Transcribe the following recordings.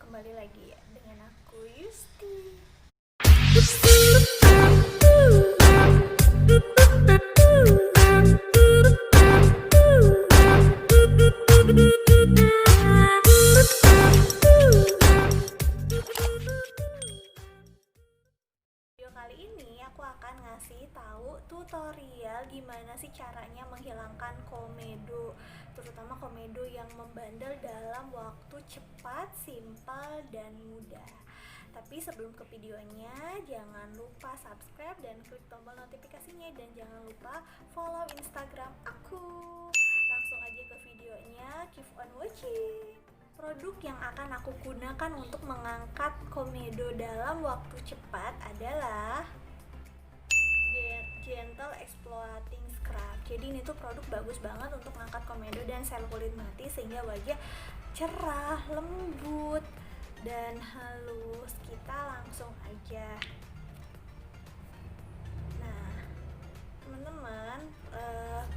kembali lagi ya dengan aku Yusti. Video kali ini aku akan ngasih tahu tutorial gimana sih caranya menghilangkan komedo, terutama komedo yang membandel dalam waktu cepat, simpel, dan mudah. Tapi sebelum ke videonya, jangan lupa subscribe dan klik tombol notifikasinya, dan jangan lupa follow Instagram aku. Langsung aja ke videonya, keep on watching. Produk yang akan aku gunakan untuk mengangkat komedo dalam waktu cepat adalah Gentle Exfoliating Scrub. Jadi ini tuh produk bagus banget untuk mengangkat komedo dan sel kulit mati sehingga wajah cerah, lembut, dan halus. Kita langsung aja. Nah, teman-teman,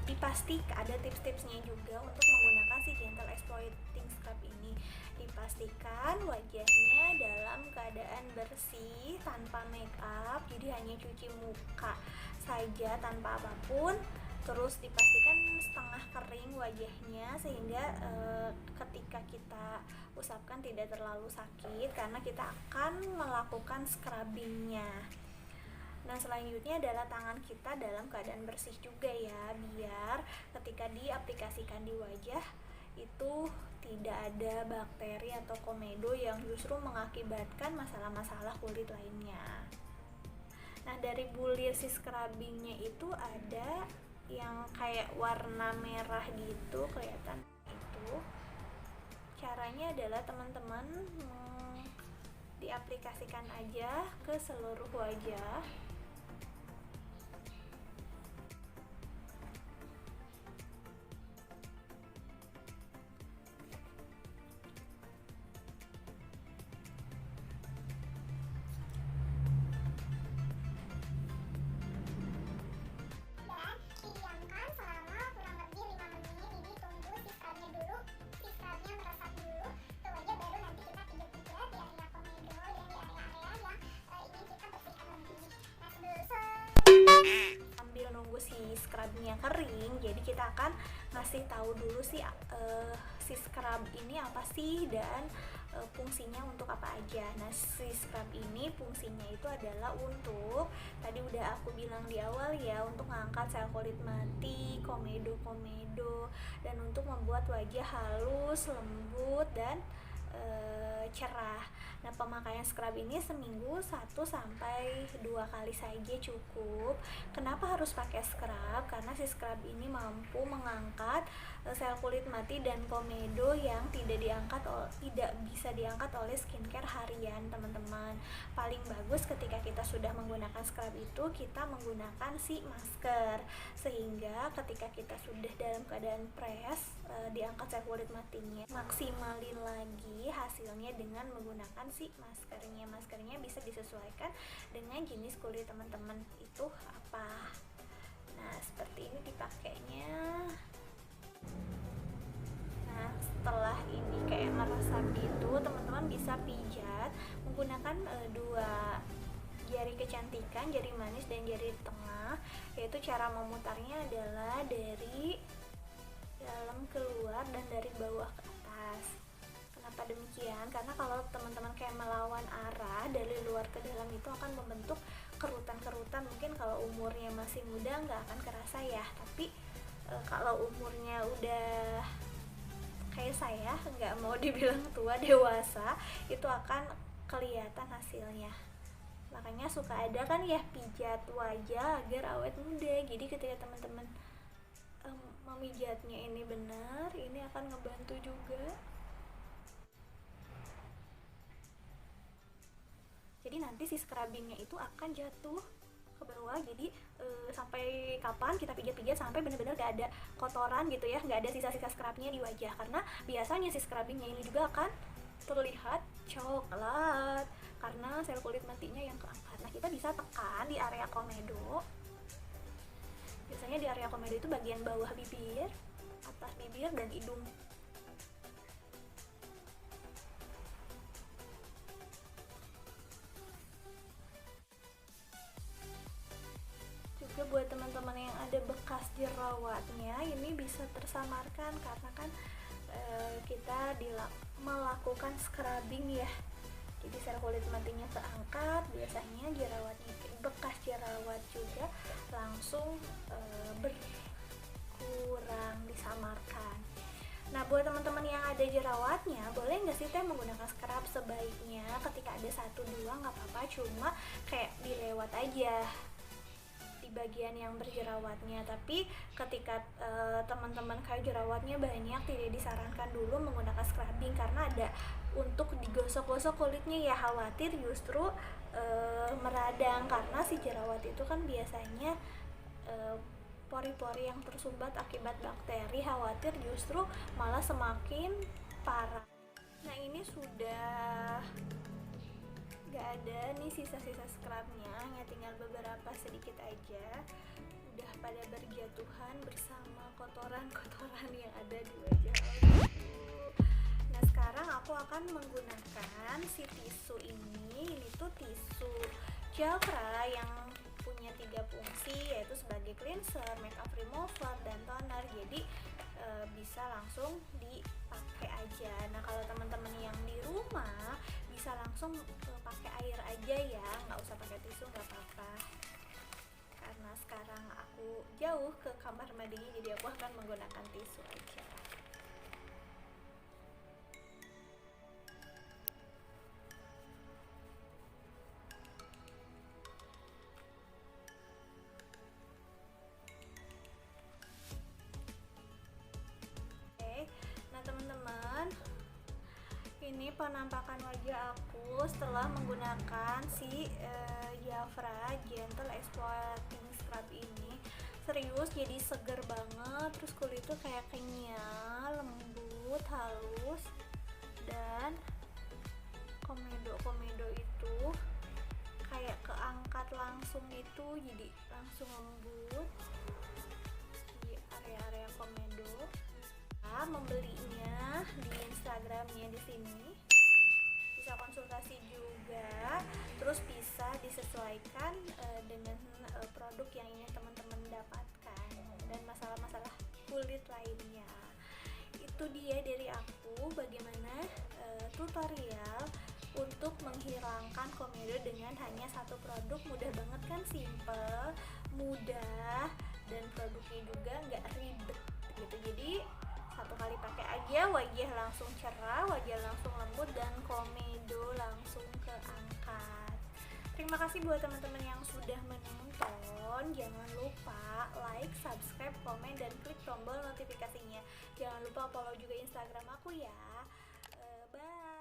dipastikan ada tips-tipsnya juga untuk menggunakan si Gentle Exfoliating Scrub ini. Dipastikan wajahnya dalam keadaan bersih tanpa make up, jadi hanya cuci muka saja tanpa apapun. Terus dipastikan setengah kering wajahnya sehingga ketika kita usapkan tidak terlalu sakit karena kita akan melakukan scrubbingnya. Nah, selanjutnya adalah tangan kita dalam keadaan bersih juga ya, biar ketika diaplikasikan di wajah itu tidak ada bakteri atau komedo yang justru mengakibatkan masalah-masalah kulit lainnya. Nah, dari bulir si scrubbingnya itu ada yang kayak warna merah gitu, kelihatan itu. Caranya adalah teman-teman diaplikasikan aja ke seluruh wajah. Sambil nunggu si scrubnya kering, jadi kita akan ngasih tahu dulu si scrub ini apa sih dan fungsinya untuk apa aja. Nah, si scrub ini fungsinya itu adalah untuk, tadi udah aku bilang di awal ya, untuk mengangkat sel kulit mati, komedo, dan untuk membuat wajah halus, lembut, dan cerah. Nah, pemakaian scrub ini seminggu 1-2 kali saja cukup. Kenapa harus pakai scrub? Karena si scrub ini mampu mengangkat sel kulit mati dan komedo yang tidak bisa diangkat oleh skincare harian, teman-teman. Paling bagus ketika kita sudah menggunakan scrub itu kita menggunakan si masker, sehingga ketika kita sudah dalam keadaan fresh, diangkat sel kulit matinya, maksimalin lagi hasilnya dengan menggunakan si maskernya. Maskernya bisa disesuaikan dengan jenis kulit teman-teman itu apa. Nah, seperti ini dipakainya. Nah, setelah ini kayak meresap gitu, teman-teman bisa pijat menggunakan dua jari kecantikan, jari manis dan jari tengah. Yaitu cara memutarnya adalah dari dalam keluar dan dari bawah ke atas. Kenapa demikian? Karena kalau teman-teman kayak melawan arah dari luar ke dalam itu akan membentuk kerutan-kerutan. Mungkin kalau umurnya masih muda nggak akan kerasa ya, tapi kalau umurnya udah kayak saya, nggak mau dibilang tua, dewasa, itu akan kelihatan hasilnya. Makanya suka ada kan ya pijat wajah agar awet muda. Jadi ketika teman-teman memijatnya ini benar, ini akan ngebantu juga. Jadi nanti si scrubbingnya itu akan jatuh ke bawah, jadi sampai kapan kita pijat-pijat sampai benar-benar gak ada kotoran gitu ya, gak ada sisa-sisa scrubnya di wajah. Karena biasanya si scrubbingnya ini juga akan terlihat coklat karena sel kulit matinya yang keangkat. Nah, kita bisa tekan di area komedo. Biasanya di area komedo itu bagian bawah bibir, atas bibir, dan hidung. jerawatnya ini bisa tersamarkan karena kan kita melakukan scrubbing ya. Jadi sel kulit matinya keangkat, biasanya jerawatnya, bekas jerawat juga langsung berkurang, disamarkan. Nah, buat teman-teman yang ada jerawatnya, boleh nggak sih teh menggunakan scrub? Sebaiknya ketika ada 1-2 nggak apa-apa, cuma kayak dilewat aja di bagian yang berjerawatnya. Tapi ketika teman-teman kayak jerawatnya banyak, tidak disarankan dulu menggunakan scrubbing karena ada untuk digosok-gosok kulitnya ya, khawatir justru meradang karena si jerawat itu kan biasanya pori-pori yang tersumbat akibat bakteri, khawatir justru malah semakin parah. Nah, ini sudah gak ada nih sisa-sisa scrubnya, hanya tinggal beberapa sedikit aja, udah pada berjatuhan bersama kotoran-kotoran yang ada di wajah aku. Nah, sekarang aku akan menggunakan si tisu ini tuh tisu Jafra yang punya 3 fungsi, yaitu sebagai cleanser, makeup remover, dan toner. Jadi bisa langsung dipakai aja. Nah, kalau teman-teman yang di rumah bisa langsung pakai air aja ya, nggak usah pakai tisu, nggak apa-apa. Karena sekarang aku jauh ke kamar mandinya, jadi aku akan menggunakan tisu aja. Nah teman-teman, ini penampakan wajah aku setelah menggunakan si Jafra Gentle Exfoliating Scrub ini. Serius, jadi seger banget, terus kulit tuh kayak kenyal, lembut, halus, dan komedo itu kayak keangkat langsung itu, jadi langsung lembut di area-area komedo. Membelinya di Instagramnya di sini, bisa konsultasi juga, terus bisa disesuaikan dengan produk yang ingin teman-teman dapatkan dan masalah-masalah kulit lainnya. Itu dia dari aku, bagaimana tutorial untuk menghilangkan komedo dengan hanya satu produk. Mudah banget kan, simple, mudah, dan produknya juga nggak ribet gitu. Jadi satu kali pakai aja, wajah langsung cerah, wajah langsung lembut, dan komedo langsung keangkat. Terima kasih buat teman-teman yang sudah menonton. Jangan lupa like, subscribe, komen, dan klik tombol notifikasinya. Jangan lupa follow juga Instagram aku ya. Bye.